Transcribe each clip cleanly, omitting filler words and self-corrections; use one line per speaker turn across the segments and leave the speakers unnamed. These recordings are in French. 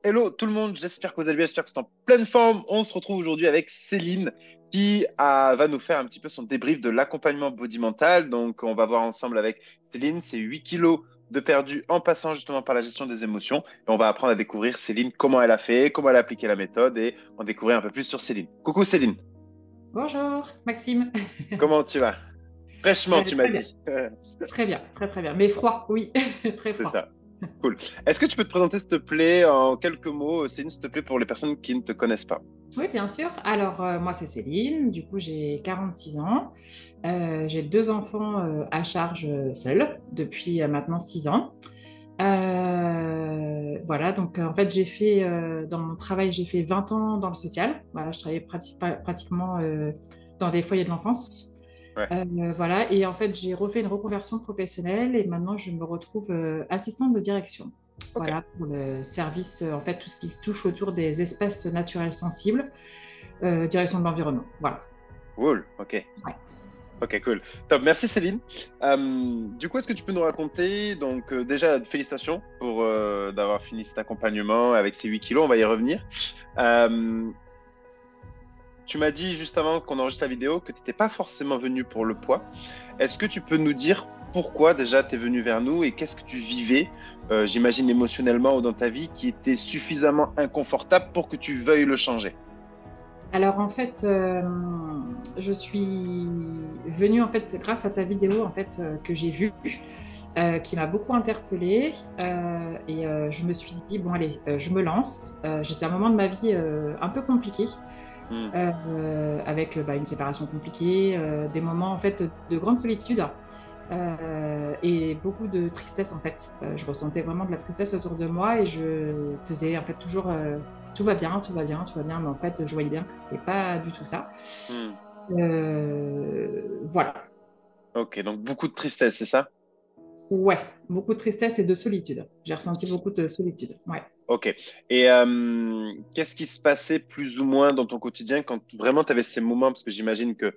Hello tout le monde, j'espère que vous allez bien, j'espère que c'est en pleine forme. On se retrouve aujourd'hui avec Céline va nous faire un petit peu son débrief de l'accompagnement body mental. Donc, on va voir ensemble avec Céline, c'est 8 kilos de perdu en passant justement par la gestion des émotions. Et on va apprendre à découvrir Céline, comment elle a fait, comment elle a appliqué la méthode et on découvrir un peu plus sur Céline. Coucou Céline,
Bonjour, Maxime.
comment tu vas? Fraîchement, tu m'as
Très bien,
dit.
très bien, très très bien. Mais froid, oui, très
C'est
froid.
ça. Cool. Est-ce que tu peux te présenter, s'il te plaît, en quelques mots, Céline, s'il te plaît, pour les personnes qui ne te connaissent pas?
Oui, bien sûr. Alors, moi, c'est Céline. Du coup, j'ai 46 ans. J'ai deux enfants à charge seule depuis maintenant 6 ans. Voilà, donc en fait, dans mon travail, j'ai fait 20 ans dans le social. Voilà, je travaillais pratiquement dans des foyers de l'enfance.
Ouais.
Voilà, et en fait, j'ai refait une reconversion professionnelle et maintenant, je me retrouve assistante de direction.
Ok.
Voilà, pour le service, en fait, tout ce qui touche autour des espaces naturels sensibles, direction de l'environnement. Voilà.
Cool. Ok.
Ouais.
Ok, cool. Top. Merci Céline. Du coup, est-ce que tu peux nous raconter, donc déjà, félicitations pour d'avoir fini cet accompagnement avec ces 8 kilos, on va y revenir. Euh, Tu m'as dit juste avant qu'on enregistre la vidéo que tu n'étais pas forcément venu pour le poids. Est-ce que tu peux nous dire pourquoi déjà tu es venu vers nous et qu'est-ce que tu vivais, j'imagine émotionnellement ou dans ta vie, qui était suffisamment inconfortable pour que tu veuilles le changer?
Alors, en fait, je suis venue, en fait, grâce à ta vidéo, en fait, que j'ai vue, qui m'a beaucoup interpellée. Je me suis dit, bon, allez, je me lance. J'étais à un moment de ma vie un peu compliqué.
Hmm.
Avec une séparation compliquée, des moments en fait de grande solitude et beaucoup de tristesse en fait. Je ressentais vraiment de la tristesse autour de moi et je faisais en fait toujours tout va bien, tout va bien, tout va bien, mais en fait je voyais bien que c'était pas du tout ça.
Hmm.
Voilà.
Ok, donc beaucoup de tristesse, c'est ça?
Ouais, beaucoup de tristesse et de solitude. J'ai ressenti beaucoup de solitude. Ouais.
Ok. Et qu'est-ce qui se passait plus ou moins dans ton quotidien quand vraiment tu avais ces moments? Parce que j'imagine que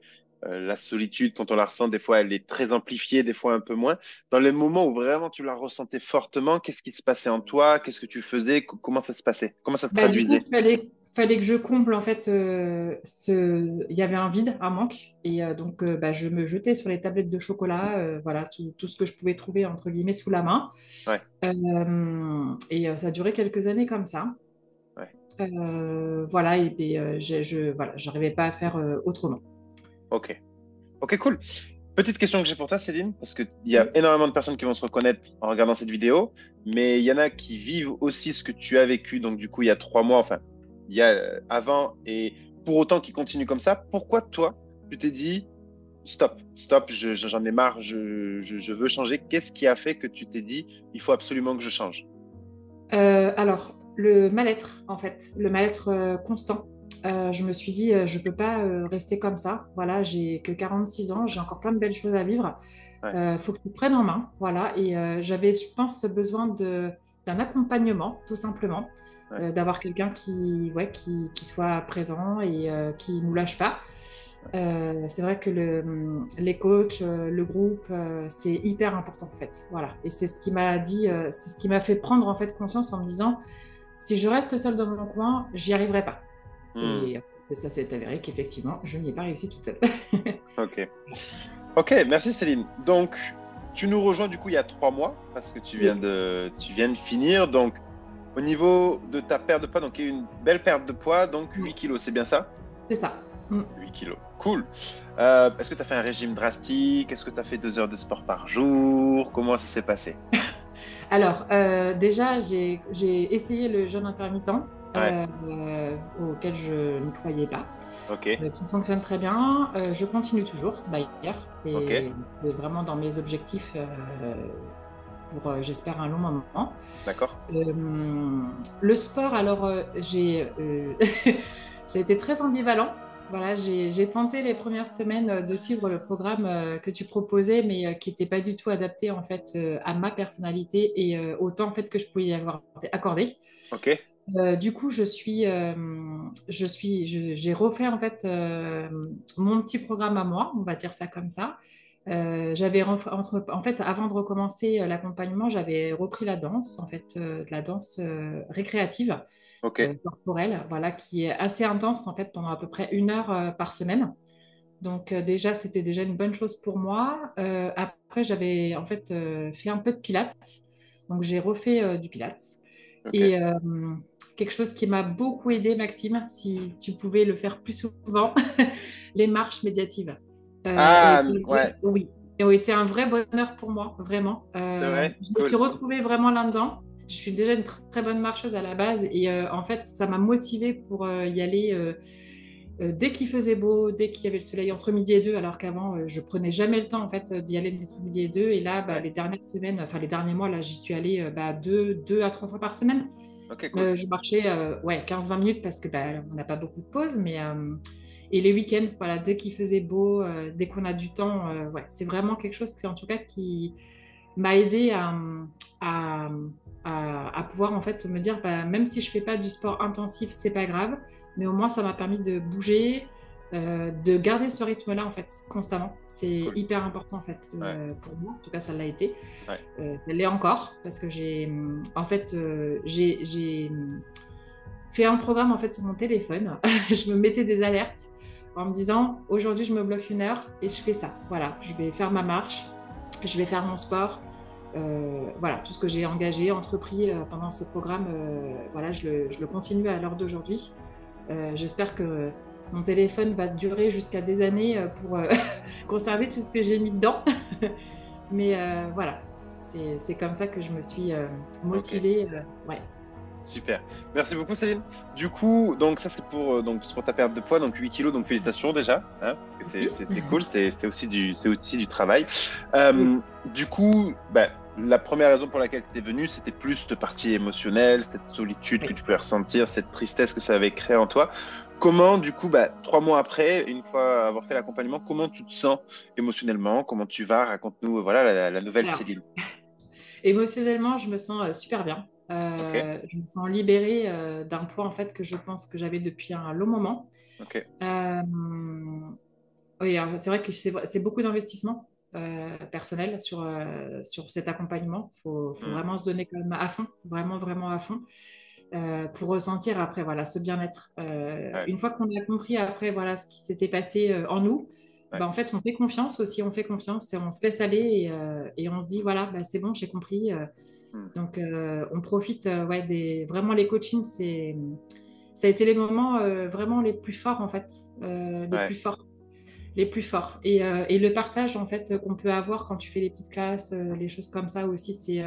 la solitude, quand on la ressent, des fois, elle est très amplifiée, des fois un peu moins. Dans les moments où vraiment tu la ressentais fortement, qu'est-ce qui se passait en toi? Qu'est-ce que tu faisais? Comment ça se passait? Comment ça se
Bah, du coup,
traduisait?
fallait que je comble en fait il y avait un vide, un manque, et donc je me jetais sur les tablettes de chocolat, voilà tout ce que je pouvais trouver entre guillemets sous la main.
Ouais,
Ça a duré quelques années comme ça.
ouais.
Voilà, voilà, j'arrivais pas à faire autrement.
Ok. Ok, cool. Petite question que j'ai pour toi, Céline, parce qu'il y a énormément de personnes qui vont se reconnaître en regardant cette vidéo, mais il y en a qui vivent aussi ce que tu as vécu, donc du coup, il y a 3 mois, enfin, il y a avant, et pour autant qui continuent comme ça, pourquoi toi, tu t'es dit, stop, stop, j'en ai marre, je veux changer. Qu'est-ce qui a fait que tu t'es dit, il faut absolument que je change?
Alors, le mal-être, en fait, le mal-être constant. Je me suis dit, je peux pas rester comme ça. Voilà, j'ai que 46 ans, j'ai encore plein de belles choses à vivre.
Ouais,
Faut que tu te prennes en main. Voilà, j'avais, je pense, besoin d'un accompagnement, tout simplement.
ouais,
D'avoir quelqu'un qui soit présent et qui nous lâche pas. C'est vrai que les coachs, le groupe, c'est hyper important en fait. Voilà. Et c'est ce qui m'a dit, c'est ce qui m'a fait prendre en fait conscience en me disant, si je reste seule dans mon coin, j'y arriverai pas.
hmm,
Et ça s'est avéré qu'effectivement, je n'y ai pas réussi toute seule.
ok. Ok, merci Céline. Donc, tu nous rejoins du coup il y a 3 mois, parce que
Oui,
tu viens de finir, donc au niveau de ta perte de poids, donc il y a eu une belle perte de poids, donc 8
oui,
kilos, c'est bien ça?
c'est ça. Mm.
8 kilos, cool. Est-ce que tu as fait un régime drastique? Est-ce que tu as fait 2 heures de sport par jour? Comment ça s'est passé?
Alors, déjà, j'ai essayé le jeûne intermittent
Ouais,
auquel je ne croyais pas.
ok,
Qui fonctionne très bien. Je continue toujours, d'ailleurs.
ok,
C'est vraiment dans mes objectifs pour, j'espère, un long moment.
d'accord.
Euh, le sport, alors, ça a été très ambivalent. Voilà, j'ai tenté les premières semaines de suivre le programme que tu proposais, mais qui n'était pas du tout adapté en fait à ma personnalité et au temps en fait que je pouvais y avoir accordé.
Ok,
Du coup, j'ai refait en fait mon petit programme à moi, on va dire ça comme ça. En fait, avant de recommencer l'accompagnement, j'avais repris la danse, en fait, de la danse récréative,
Ok,
corporelle, voilà, qui est assez intense, en fait, pendant à peu près 1 heure par semaine. Donc déjà, c'était déjà une bonne chose pour moi. Après, j'avais en fait fait un peu de pilates. Donc j'ai refait du pilates.
ok.
Et quelque chose qui m'a beaucoup aidé, Maxime, si tu pouvais le faire plus souvent, les marches médiatives ont
Ah,
été,
ouais,
oui, et ont été un vrai bonheur pour moi, vraiment.
c'est vrai,
Je me suis
cool.
retrouvée vraiment là-dedans. Je suis déjà une très bonne marcheuse à la base et en fait, ça m'a motivée pour y aller dès qu'il faisait beau, dès qu'il y avait le soleil entre midi et deux, alors qu'avant, je prenais jamais le temps en fait d'y aller entre midi et deux. Et là, bah,
Ouais,
les dernières semaines, enfin les derniers mois, là, j'y suis allée bah, deux à trois fois par semaine.
ok, cool.
Je marchais ouais, 15-20 minutes parce que bah, on n'a pas beaucoup de pauses, mais et les week-ends, voilà, dès qu'il faisait beau, dès qu'on a du temps, ouais, c'est vraiment quelque chose qui, en tout cas, qui m'a aidé à, à pouvoir en fait me dire, bah, même si je fais pas du sport intensif, c'est pas grave, mais au moins ça m'a permis de bouger, de garder ce rythme-là en fait constamment. C'est
Cool.
hyper important en fait
Ouais,
pour moi. En tout cas, ça l'a été.
ouais.
Ça l'est encore parce que en fait, j'ai fait un programme en fait sur mon téléphone. Je me mettais des alertes en me disant aujourd'hui je me bloque 1 heure et je fais ça. Voilà, je vais faire ma marche, je vais faire mon sport. Voilà, tout ce que j'ai engagé, entrepris pendant ce programme, voilà, je le continue à l'heure d'aujourd'hui. J'espère que mon téléphone va durer jusqu'à des années pour conserver tout ce que j'ai mis dedans. Mais voilà, c'est comme ça que je me suis
Ok,
motivée. Ouais.
super. Merci beaucoup, Céline. Du coup, donc ça c'est donc c'est pour ta perte de poids, donc 8 kilos, donc félicitations déjà. Hein, parce que
Oui.
c'était cool, c'est aussi du travail.
Oui.
Du coup, bah, la première raison pour laquelle tu es venu, c'était plus cette partie émotionnelle, cette solitude que
Oui.
tu pouvais ressentir, cette tristesse que ça avait créé en toi. Comment, du coup, bah, 3 mois après, une fois avoir fait l'accompagnement, comment tu te sens émotionnellement? Comment tu vas? Raconte-nous, voilà, la nouvelle
Alors,
Céline.
émotionnellement, je me sens super bien.
Ok,
Je me sens libérée d'un poids en fait que je pense que j'avais depuis un long moment.
ok.
Euh, oui, alors, c'est vrai que c'est beaucoup d'investissement personnel sur cet accompagnement. Faut
Hmm,
vraiment se donner quand même à fond, vraiment, vraiment à fond, pour ressentir après voilà, ce bien-être.
ouais,
Une fois qu'on a compris après voilà, ce qui s'était passé en nous,
ouais.
bah, en fait, on fait confiance aussi, on fait confiance et on se laisse aller et on se dit,
Hmm,
voilà, bah, c'est bon, j'ai compris.
hmm.
Donc, on profite ouais, vraiment les coachings, ça a été les moments vraiment les plus forts en fait, les plus
Ouais,
forts les plus forts. Et le partage en fait qu'on peut avoir quand tu fais les petites classes, les choses comme ça aussi, c'est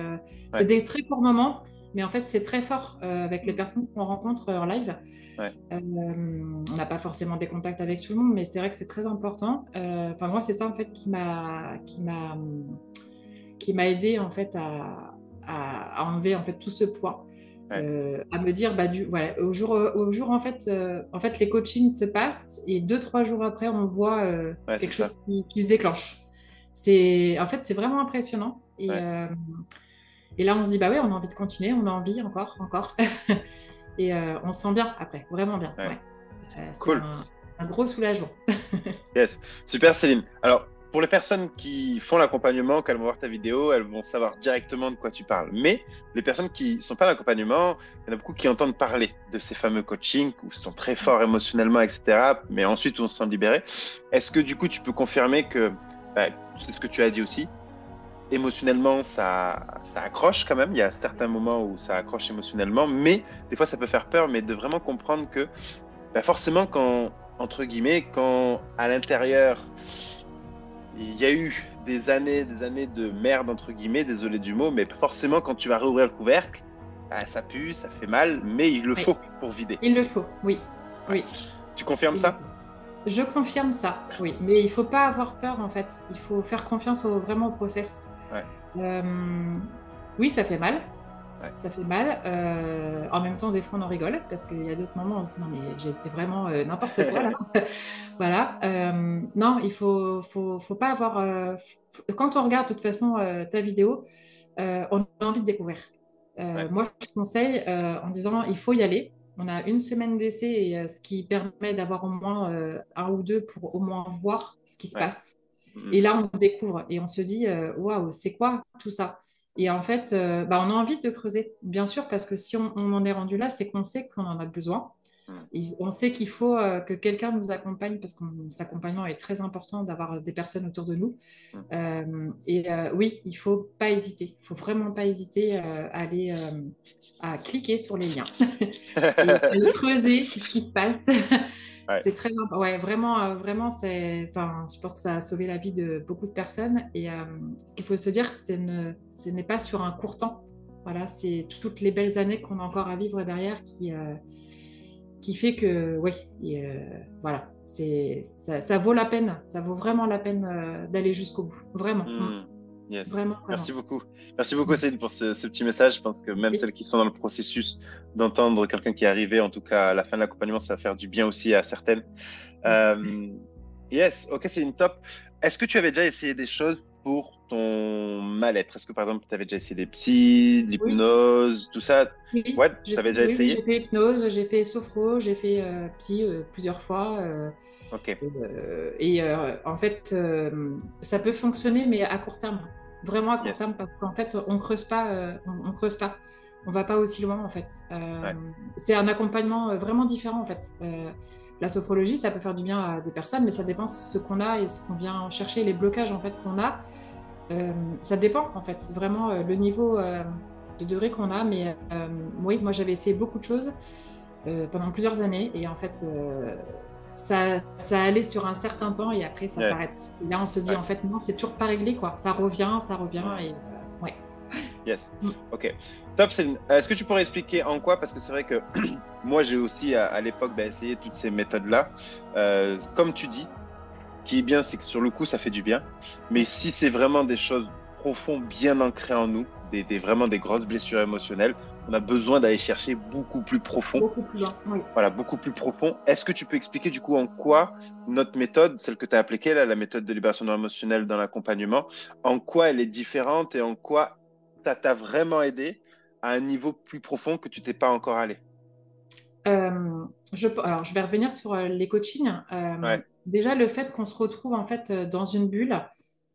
ouais.
des très courts moments, mais en fait c'est très fort avec les
Hmm,
personnes qu'on rencontre en live.
ouais.
On n'a pas forcément des contacts avec tout le monde, mais c'est vrai que c'est très important. Enfin moi c'est ça en fait qui m'a aidé en fait à enlever en fait tout ce poids.
Ouais,
À me dire bah voilà, au jour en fait les coachings se passent et 2 3 jours après on voit
ouais, c'est
quelque
ça.
chose qui se déclenche. C'est en fait c'est vraiment impressionnant
Ouais,
et là on se dit bah oui on a envie de continuer, on a envie encore et on se sent bien après, vraiment bien,
ouais.
ouais. C'est
Cool.
un gros soulagement.
Yes. Super, Céline. Alors, pour les personnes qui font l'accompagnement, quand elles vont voir ta vidéo, elles vont savoir directement de quoi tu parles. Mais les personnes qui ne sont pas à l'accompagnement, il y en a beaucoup qui entendent parler de ces fameux coachings où ils sont très forts émotionnellement, etc. Mais ensuite, on se sent libéré. Est-ce que du coup, tu peux confirmer que, bah, c'est ce que tu as dit aussi, émotionnellement, ça accroche quand même. Il y a certains moments où ça accroche émotionnellement, mais des fois, ça peut faire peur, mais de vraiment comprendre que bah forcément, quand, entre guillemets, quand à l'intérieur, il y a eu des années de merde, entre guillemets, désolé du mot, mais forcément, quand tu vas réouvrir le couvercle, bah, ça pue, ça fait mal, mais il le
Oui,
faut pour vider.
il le faut, oui,
Ouais.
oui.
Tu confirmes
Il le
ça?
faut. Je confirme ça, oui. Mais il faut pas avoir peur, en fait. Il faut faire confiance vraiment au process.
Ouais,
Euh, oui, ça fait mal.
ouais,
Ça fait mal. En même temps, des fois, on en rigole parce qu'il y a d'autres moments où on se dit non, mais j'ai été vraiment n'importe quoi là. Voilà. Non, faut pas avoir. Quand on regarde de toute façon ta vidéo, on a envie de découvrir.
ouais,
Moi, je conseille en disant il faut y aller. On a 1 semaine d'essai, et ce qui permet d'avoir au moins 1 ou 2 pour au moins voir ce qui se
ouais,
passe. Et là, on découvre et on se dit, waouh, c'est quoi tout ça? Et en fait, bah, on a envie de creuser, bien sûr, parce que si on en est rendu là, c'est qu'on sait qu'on en a besoin.
Mm.
Et on sait qu'il faut que quelqu'un nous accompagne parce que cet accompagnement est très important d'avoir des personnes autour de nous.
Mm.
Oui, il faut pas hésiter. Il faut vraiment pas hésiter à aller à cliquer sur les liens et aller creuser ce qui se passe.
Ouais.
C'est très important. Ouais, vraiment, vraiment, enfin, je pense que ça a sauvé la vie de beaucoup de personnes. Et ce qu'il faut se dire, ce n'est pas sur un court temps. Voilà, c'est toutes les belles années qu'on a encore à vivre derrière qui fait que, oui, voilà, ça vaut la peine. Ça vaut vraiment la peine d'aller jusqu'au bout. Vraiment,
Mm. Yes.
vraiment,
Merci
vraiment.
beaucoup. Merci beaucoup, Céline, pour ce petit message. Je pense que même celles qui sont dans le processus d'entendre quelqu'un qui est arrivé, en tout cas à la fin de l'accompagnement, ça va faire du bien aussi à certaines. Euh, yes, ok, c'est une top. Est-ce que tu avais déjà essayé des choses pour ton mal-être? Est-ce que par exemple, tu avais déjà essayé des psys, de
Oui,
l'hypnose, tout ça?
oui,
Ouais, tu avais déjà
oui, oui, j'ai
essayé?
fait hypnose, j'ai fait sophro, j'ai fait psy plusieurs fois.
Ok,
En fait, ça peut fonctionner, mais à court terme. Vraiment à court
yes.
terme, parce qu'en fait, on creuse pas, on creuse pas. On va pas aussi loin, en fait.
Ouais,
C'est un accompagnement vraiment différent, en fait. La sophrologie, ça peut faire du bien à des personnes, mais ça dépend ce qu'on a et ce qu'on vient chercher, les blocages, en fait, qu'on a. Ça dépend, en fait, vraiment le niveau de degré qu'on a. Mais oui, moi, j'avais essayé beaucoup de choses pendant plusieurs années. Et en fait, ça allait sur un certain temps et après, ça
ouais,
s'arrête. Et là, on se dit,
ouais.
en fait, non, c'est toujours pas réglé, quoi. Ça revient.
Hmm.
Et ouais.
Yes.
Mm.
Ok. Top, Céline. Est-ce que tu pourrais expliquer en quoi? Parce que c'est vrai que moi, j'ai aussi à l'époque essayé toutes ces méthodes-là. Comme tu dis, ce qui est bien, c'est que sur le coup, ça fait du bien. Mais si c'est vraiment des choses profondes, bien ancrées en nous, vraiment des grosses blessures émotionnelles, on a besoin d'aller chercher beaucoup plus profond.
Beaucoup plus loin. Oui.
Voilà, beaucoup plus profond. Est-ce que tu peux expliquer du coup en quoi notre méthode, celle que tu as appliquée, là, la méthode de libération non émotionnelle dans l'accompagnement, en quoi elle est différente et en quoi ça t'a vraiment aidé à un niveau plus profond que tu t'es pas encore allé?
Alors, je vais revenir sur les coachings.
Ouais,
Déjà, le fait qu'on se retrouve en fait dans une bulle,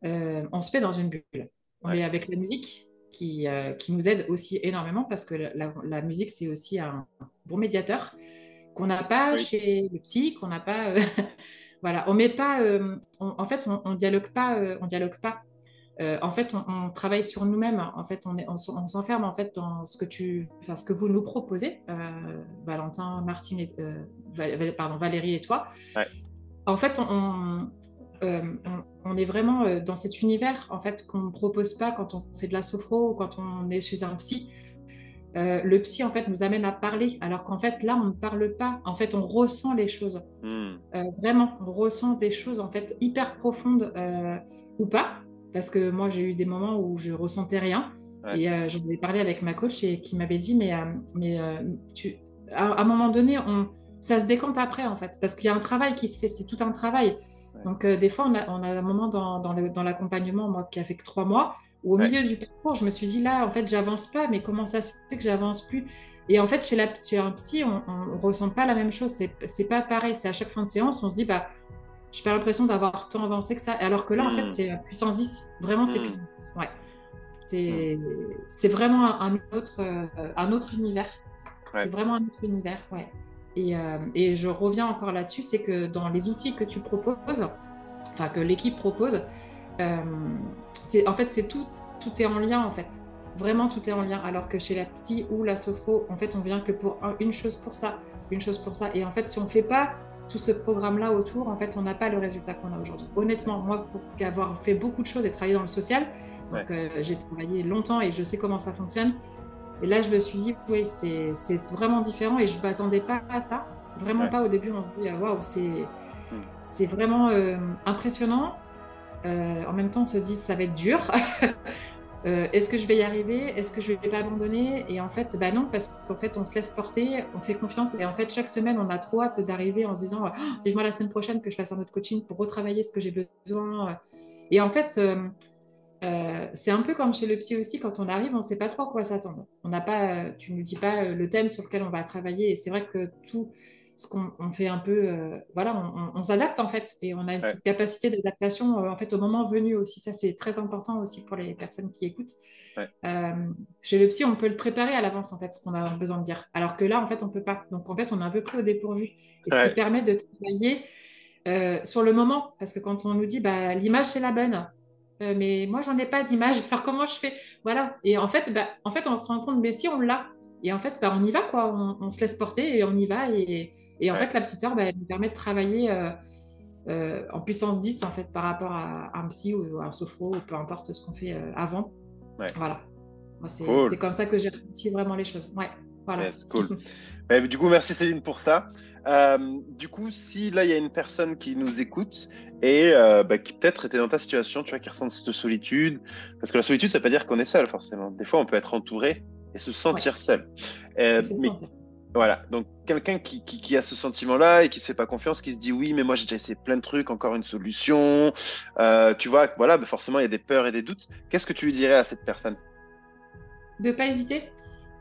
on se met dans une bulle. On
ouais,
est avec la musique qui nous aide aussi énormément parce que la musique, c'est aussi un bon médiateur qu'on n'a pas
oui,
chez le psy, qu'on n'a pas. Voilà, on met pas. En fait, on dialogue pas. On dialogue pas. En fait, on travaille sur nous-mêmes. En fait, on s'enferme en fait dans ce que vous nous proposez, Valentin, Martine, pardon, Valérie et toi.
ouais,
En fait, on est vraiment dans cet univers en fait qu'on ne propose pas quand on fait de la sophro ou quand on est chez un psy. Le psy en fait nous amène à parler, alors qu'en fait là on ne parle pas. En fait, on ressent les choses.
hmm,
Vraiment, on ressent des choses en fait hyper profondes ou pas, parce que moi j'ai eu des moments où je ressentais rien
ouais,
et j'en avais parlé avec ma coach et qui m'avait dit à un moment donné ça se décante après en fait, parce qu'il y a un travail qui se fait, c'est tout un travail.
ouais,
Donc des fois on a un moment dans l'accompagnement, moi qui a fait que 3 mois, où au
ouais,
milieu du parcours je me suis dit là en fait j'avance pas, mais comment ça se fait que j'avance plus? Et en fait, chez un psy, on ne ressent pas la même chose. C'est pas pareil. C'est à chaque fin de séance, on se dit, bah, j'ai pas l'impression d'avoir tant avancé que ça. Alors que là, en fait,
hmm,
c'est puissance 10. Vraiment, c'est
hmm,
puissance 10. Ouais.
hmm,
C'est vraiment un autre univers. C'est
ouais,
vraiment un autre univers, ouais. Et je reviens encore là-dessus, c'est que dans les outils que tu proposes, enfin que l'équipe propose, euh, en fait, tout est en lien, en fait. Vraiment, tout est en lien. Alors que chez la psy ou la sophro, en fait, on vient que pour une chose pour ça, une chose pour ça. Et en fait, si on ne fait pas tout ce programme-là autour, en fait, on n'a pas le résultat qu'on a aujourd'hui. Honnêtement, moi, pour avoir fait beaucoup de choses et travaillé dans le social,
ouais,
donc j'ai travaillé longtemps et je sais comment ça fonctionne. Et là, je me suis dit, oui, c'est vraiment différent et je ne m'attendais pas à ça. Vraiment
ouais,
pas. Au début, on se dit, waouh,
hmm,
c'est vraiment impressionnant. En même temps, on se dit, ça va être dur. Est-ce que je vais y arriver? Est-ce que je vais pas abandonner? Et en fait, bah non, parce qu'en fait, on se laisse porter, on fait confiance. Et en fait, chaque semaine, on a trop hâte d'arriver en se disant, oh, vivement la semaine prochaine que je fasse un autre coaching pour retravailler ce que j'ai besoin. Et en fait, c'est un peu comme chez le psy aussi, quand on arrive, on ne sait pas trop à quoi s'attendre. On n'a pas, tu ne nous dis pas le thème sur lequel on va travailler. Et c'est vrai que tout. on fait un peu, voilà, on s'adapte en fait et on a une
Ouais,
petite capacité d'adaptation en fait au moment venu aussi. Ça, c'est très important aussi pour les personnes qui écoutent.
ouais,
Euh, Chez le psy, on peut le préparer à l'avance en fait, ce qu'on a besoin de dire. Alors que là, en fait, on peut pas. Donc en fait, on est un peu pris au dépourvu. Et ce qui
ouais,
permet de travailler sur le moment, parce que quand on nous dit bah, l'image c'est la bonne, mais moi j'en ai pas d'image, alors comment je fais? Voilà. Et en fait, on se rend compte, mais si on l'a, et en fait, bah, on y va quoi, on se laisse porter et on y va. Et en
ouais,
fait, la petite heure, bah, elle nous permet de travailler en puissance 10 en fait par rapport à un psy ou à un sophro ou peu importe ce qu'on fait avant.
ouais.
Voilà. Moi, c'est
Cool.
comme ça que j'ai ressenti vraiment les choses. Ouais, voilà.
Yes, cool. Du coup, merci Céline pour ça. Du coup, si là, il y a une personne qui nous écoute et qui peut-être était dans ta situation, tu vois, qui ressent cette solitude, parce que la solitude, ça veut pas dire qu'on est seul, forcément. Des fois, on peut être entouré et se
Ouais.
sentir seul.
Et c'est
Mais
sentir.
voilà, donc quelqu'un qui a ce sentiment-là et qui se fait pas confiance, qui se dit oui, mais moi, j'ai déjà essayé plein de trucs, encore une solution. Tu vois, voilà, forcément, il y a des peurs et des doutes. Qu'est-ce que tu lui dirais à cette personne?
De pas hésiter,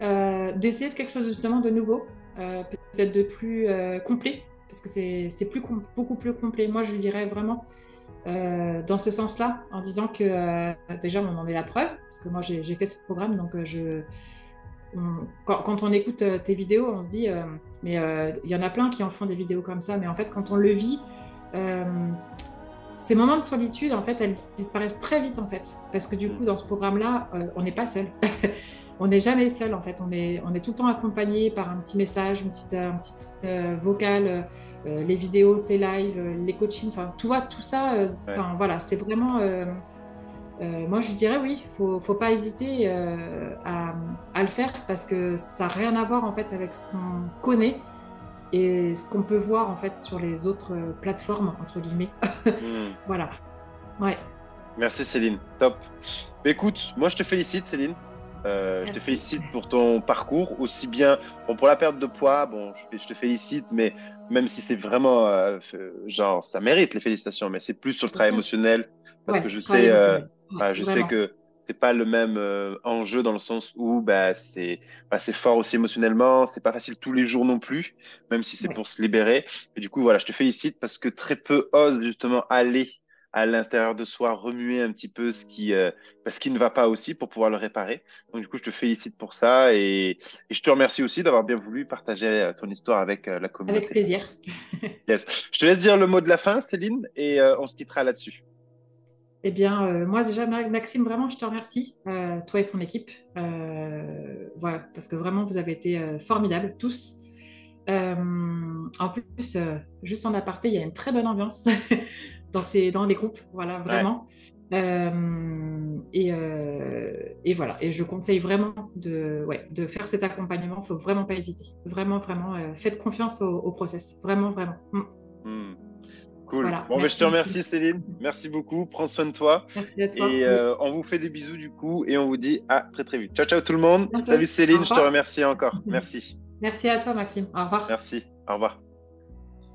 d'essayer de quelque chose justement de nouveau, peut-être de plus complet, parce que c'est beaucoup plus complet. Moi, je lui dirais vraiment dans ce sens-là, en disant que déjà, on en est la preuve, parce que moi, j'ai fait ce programme, donc quand on écoute tes vidéos, on se dit, mais il y en a plein qui en font des vidéos comme ça, mais en fait, quand on le vit, euh, ces moments de solitude, en fait, elles disparaissent très vite, en fait, parce que du
Hmm.
coup, dans ce programme-là, on n'est pas seul. On n'est jamais seul, en fait. On est tout le temps accompagné par un petit message, un petit vocal, les vidéos, tes lives, les coachings, enfin, tout ça.
Ouais.
Enfin, voilà, c'est vraiment. Moi, je dirais oui, faut pas hésiter à le faire parce que ça n'a rien à voir en fait avec ce qu'on connaît et ce qu'on peut voir en fait sur les autres plateformes entre guillemets.
Hmm.
Voilà. Ouais.
Merci Céline, top. Écoute, moi je te félicite Céline. Je te
Merci.
félicite pour ton parcours, aussi bien bon, pour la perte de poids. Bon, je te félicite, mais même si c'est vraiment genre ça mérite les félicitations, mais c'est plus sur le
Bien
travail
sûr.
émotionnel parce que
Ouais. Travail émotionnel. Ouais,
je sais
vraiment.
que c'est pas le même enjeu dans le sens où c'est fort aussi émotionnellement. C'est pas facile tous les jours non plus, même si c'est
Ouais.
pour se libérer. Et du coup voilà, je te félicite parce que très peu osent justement aller à l'intérieur de soi, remuer un petit peu ce qui ne va pas aussi pour pouvoir le réparer. Donc, du coup, je te félicite pour ça et je te remercie aussi d'avoir bien voulu partager ton histoire avec la
Avec
communauté.
plaisir.
Yes. Je te laisse dire le mot de la fin, Céline, et on se quittera là-dessus.
Eh bien, moi déjà, Maxime, vraiment, je te remercie, toi et ton équipe. Voilà, parce que vraiment, vous avez été formidables, tous. En plus, juste en aparté, il y a une très bonne ambiance dans les groupes, voilà,
Ouais.
vraiment. Et voilà, et je conseille vraiment ouais, de faire cet accompagnement, il ne faut vraiment pas hésiter. Vraiment, vraiment, faites confiance au process, vraiment, vraiment.
Hmm. Cool.
Voilà,
Bon, ben, je te
merci Maxime.
remercie, Céline. Merci beaucoup. Prends soin de toi.
Merci à toi.
Et
Oui,
on vous fait des bisous du coup et on vous dit à très très vite. Ciao, ciao tout le monde. Salut
bientôt. Au
Céline, je te
revoir.
remercie encore. Merci.
Merci à toi, Maxime. Au revoir.
Merci. Au revoir.